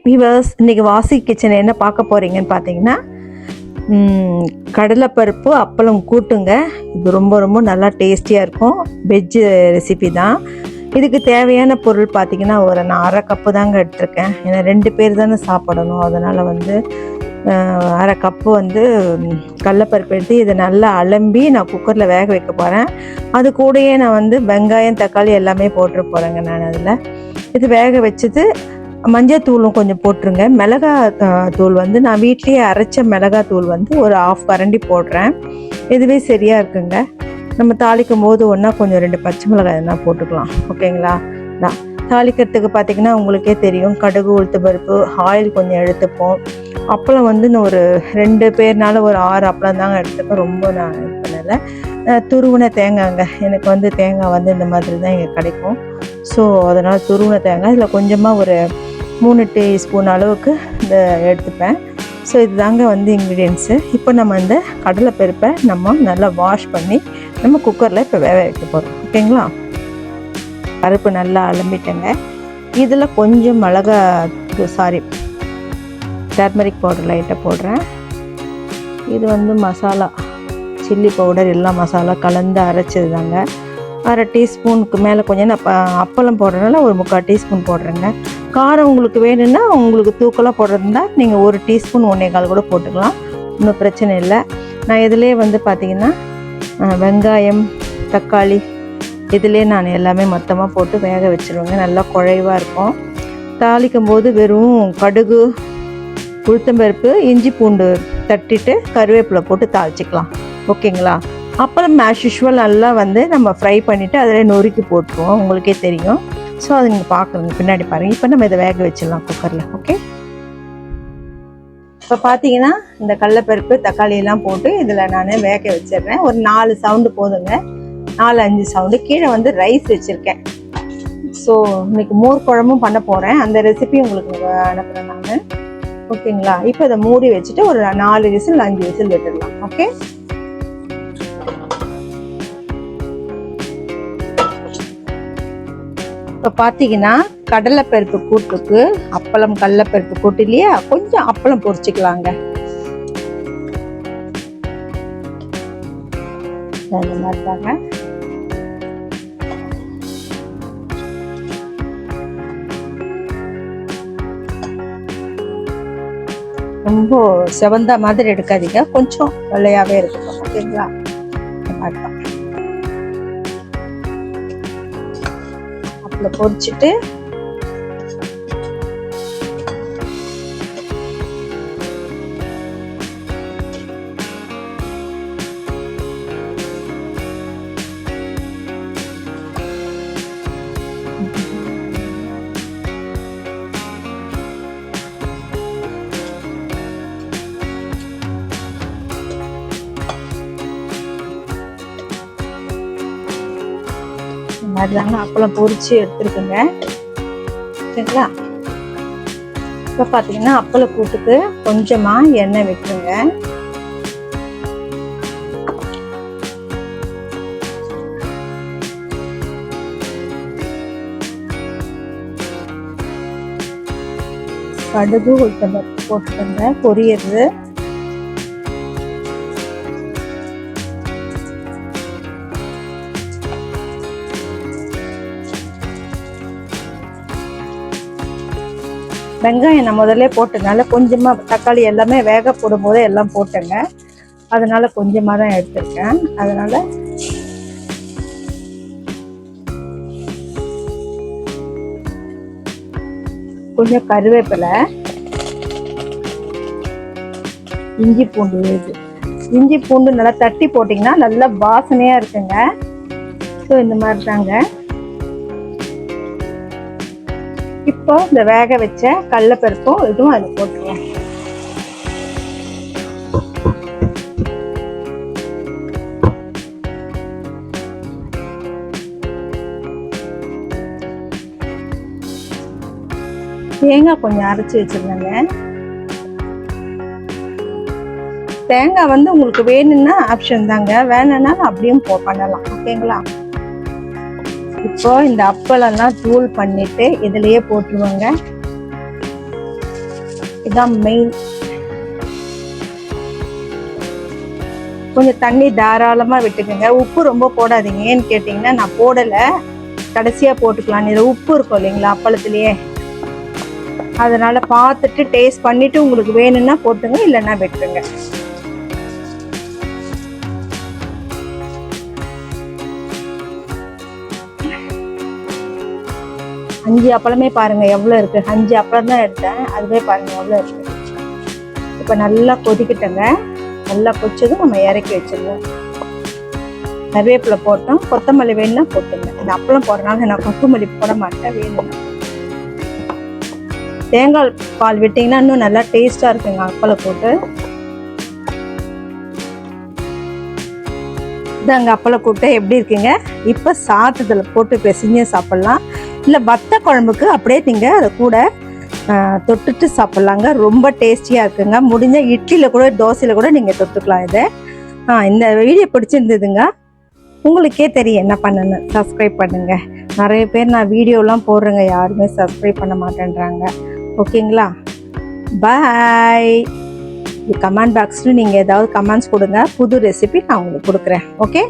Viewers, இன்றைக்கி வாசி kitchen என்ன பார்க்க போகிறீங்கன்னு பார்த்தீங்கன்னா, கடலைப்பருப்பு அப்பளம் கூட்டுங்க. இது ரொம்ப ரொம்ப நல்லா டேஸ்டியாக இருக்கும். வெஜ்ஜு ரெசிபி தான். இதுக்கு தேவையான பொருள் பார்த்திங்கன்னா, நான் அரை கப்பு தாங்க எடுத்திருக்கேன். ஏன்னா 2 பேர் தானே சாப்பிடணும். அதனால் அரை கப்பு கடலைப்பருப்பு எடுத்து இதை நல்லா அலம்பி நான் குக்கரில் வேக வைக்க போகிறேன். அது கூடயே நான் வெங்காயம், தக்காளி எல்லாமே போட்டுற போகிறேங்க. நான் அதில் இது வேக வச்சது மஞ்சள் தூளும் கொஞ்சம் போட்டுருங்க. மிளகாய் தூள் நான் வீட்லேயே அரைச்ச மிளகாய் தூள் ஒரு 1/2 கரண்டி போடுறேன். இதுவே சரியாக இருக்குங்க. நம்ம தாளிக்கும் போது ஒன்றா கொஞ்சம் 2 பச்சை மிளகாய் எதுனா போட்டுக்கலாம். ஓகேங்களா? நான் தாளிக்கிறதுக்கு பார்த்திங்கன்னா உங்களுக்கே தெரியும், கடுகு, உளுத்தம்பருப்பு, ஆயில் கொஞ்சம் எடுத்துப்போம். அப்பளம் நான் ஒரு 2 பேர்னால ஒரு 6 அப்பளம் தாங்க எடுத்துப்பேன். ரொம்ப நான் இது பண்ணலை. துருவின தேங்காய்ங்க. எனக்கு தேங்காய் இந்த மாதிரி தான் இங்கே கிடைக்கும். ஸோ அதனால் துருவின தேங்காய் இதில் கொஞ்சமாக ஒரு 3 டீஸ்பூன் அளவுக்கு இந்த எடுத்துப்பேன். ஸோ இது தாங்க இன்க்ரீடியன்ஸு. இப்போ நம்ம இந்த கடலைப்பருப்பை நம்ம நல்லா வாஷ் பண்ணி நம்ம குக்கரில் இப்போ வேக வைக்க போகிறோம். ஓகேங்களா? பருப்பு நல்லா அலம்பிட்டேங்க. இதில் கொஞ்சம் டர்மரிக் பவுடர் லைட்டாக போடுறேன். இது மசாலா, சில்லி பவுடர், எல்லாம் மசாலா கலந்து அரைச்சது தாங்க. 1/2 டீஸ்பூனுக்கு மேலே கொஞ்சம் அப்பளம் போடுறதுனால ஒரு 3/4 டீஸ்பூன் போடுறேங்க. காரம் உங்களுக்கு வேணும்னா, உங்களுக்கு தூக்கலாக போடுறதுனா நீங்கள் 1 டீஸ்பூன் 1/4 கூட போட்டுக்கலாம். ஒன்றும் பிரச்சனை இல்லை. நான் இதிலே பார்த்திங்கன்னா வெங்காயம், தக்காளி இதிலே நான் எல்லாமே மொத்தமாக போட்டு வேக வச்சுருவேங்க. நல்லா குழைவாக இருக்கும். தாளிக்கும் போது வெறும் கடுகு, உளுத்தம்பருப்பு, இஞ்சி பூண்டு தட்டிட்டு கருவேப்பிலை போட்டு தாளிச்சிக்கலாம். ஓகேங்களா? அப்பளம் ஆஸ் யூஷுவல் நல்லா நம்ம ஃப்ரை பண்ணிவிட்டு அதில் நொறுக்கி போட்டுருவோம். உங்களுக்கே தெரியும். ஸோ அதை நீங்கள் பார்க்குறீங்க, பின்னாடி பாருங்கள். இப்போ நம்ம இதை வேக வச்சிடலாம் குக்கரில். ஓகே, இப்போ பார்த்தீங்கன்னா இந்த கடலைப்பருப்பு, தக்காளி எல்லாம் போட்டு இதில் நான் வேக வச்சிடுறேன். ஒரு 4 சவுண்டு போதுங்க. 4-5 சவுண்டு. கீழே ரைஸ் வச்சுருக்கேன். ஸோ இன்னைக்கு மோர் குழம்பும் பண்ண போகிறேன். அந்த ரெசிபி உங்களுக்கு அனுப்புகிறேன் நான். ஓகேங்களா? இப்போ இதை மூடி வச்சுட்டு ஒரு 4 விசில் 5 விசில் விட்டுடலாம். ஓகே, இப்போ பார்த்தீங்கன்னா கடலைப்பருப்பு கூட்டுக்கு அப்பளம், கடலைப்பருப்பு கூட்டு இல்லையா, கொஞ்சம் அப்பளம் பொரிச்சிக்கலாங்க. அந்த மாதிரி தாங்க. ரொம்ப செவந்த மாதிரி எடுக்காதீங்க, கொஞ்சம் வெள்ளையாவே இருக்கட்டும். ஓகேங்களா? இந்த மாதிரி தான் அப்பளம் பொரிச்சிட்டு மாதிரிதாங்க அப்பளம் பொரிச்சு எடுத்துருக்குங்க. சரிங்களா? இப்போ பார்த்தீங்கன்னா அப்பளம் கூட்டுக்கு கொஞ்சமாக எண்ணெய் விட்டுருங்க. கடுகு, உளுத்தம்பருப்பு போட்டுக்கோங்க. பொரியறது வெங்காயம் நான் முதல்ல போட்டதுனால கொஞ்சமாக, தக்காளி எல்லாமே வேக போடும் போதே எல்லாம் போட்டேங்க. அதனால கொஞ்சமாக தான் எடுத்திருக்கேன். அதனால கொஞ்சம் கருவேப்பிலை, இஞ்சி பூண்டு இஞ்சி பூண்டு நல்லா தட்டி போட்டிங்கன்னா நல்லா வாசனையாக இருக்குங்க. ஸோ இந்த மாதிரி தாங்க. இப்போ இந்த வேக வச்ச கடலைப்பருப்பும் இதுவும் அதில் போட்டுருவோம். தேங்காய் கொஞ்சம் அரைச்சி வச்சிருந்தேங்க. தேங்காய் உங்களுக்கு வேணும்னா ஆப்ஷன் தாங்க, வேணும்னா அப்படியும் பண்ணலாம். ஓகேங்களா? இப்போ இந்த அப்பளம்லாம் தூள் பண்ணிட்டு இதுலயே போட்டுருவாங்க. இதான் மெயின். கொஞ்சம் தண்ணி தாராளமாக விட்டுக்குங்க. உப்பு ரொம்ப போடாதீங்க. ஏன்னு கேட்டிங்கன்னா நான் போடலை, கடைசியாக போட்டுக்கலாம். இதில் உப்பு இருக்கும் இல்லைங்களா அப்பளத்துலேயே, அதனால் பார்த்துட்டு டேஸ்ட் பண்ணிவிட்டு உங்களுக்கு வேணும்னா போட்டுங்க, இல்லைன்னா விட்டுருங்க. அஞ்சு அப்பளமே பாருங்கள் எவ்வளோ இருக்குது. 5 அப்பளம் தான் எடுத்தேன், அதுவே பாருங்கள் எவ்வளோ இருக்குது. இப்போ நல்லா கொதிக்கிட்டங்க. நல்லா கொச்சதும் நம்ம இறக்கி வச்சிடலாம். கருவேப்பிலை போட்டோம், கொத்தமல்லி வேணும்னா போட்டுங்க. இந்த அப்பளம் போடுறதுனால நான் கொத்தமல்லி போட மாட்டேன், வேணும். தேங்காய் பால் விட்டிங்கன்னா இன்னும் நல்லா டேஸ்ட்டாக இருக்குங்க அப்பளம் போட்டு. இதாங்க அப்பளம் கூட்டு எப்படி இருக்குங்க. இப்போ சாதத்தில் போட்டு பிசைஞ்சு சாப்பிட்லாம், இல்லை வத்த குழம்புக்கு அப்படியே நீங்கள் அதை கூட தொட்டுட்டு சாப்பிட்லாங்க. ரொம்ப டேஸ்டியாக இருக்குங்க. முடிஞ்ச இட்லியில் கூட தோசையில் கூட நீங்கள் தொட்டுக்கலாம் இதை. இந்த வீடியோ பிடிச்சிருந்ததுங்க. உங்களுக்கே தெரியும் என்ன பண்ணணும். சப்ஸ்கிரைப் பண்ணுங்கள். நிறைய பேர் நான் வீடியோலாம் போடுறேங்க, யாருமே சப்ஸ்கிரைப் பண்ண மாட்டேன்றாங்க. ஓகேங்களா, பாய். கமெண்ட் பாக்ஸில் நீங்கள் ஏதாவது கமெண்ட்ஸ் கொடுங்க, புது ரெசிபி நான் உங்களுக்கு கொடுக்குறேன். ஓகே.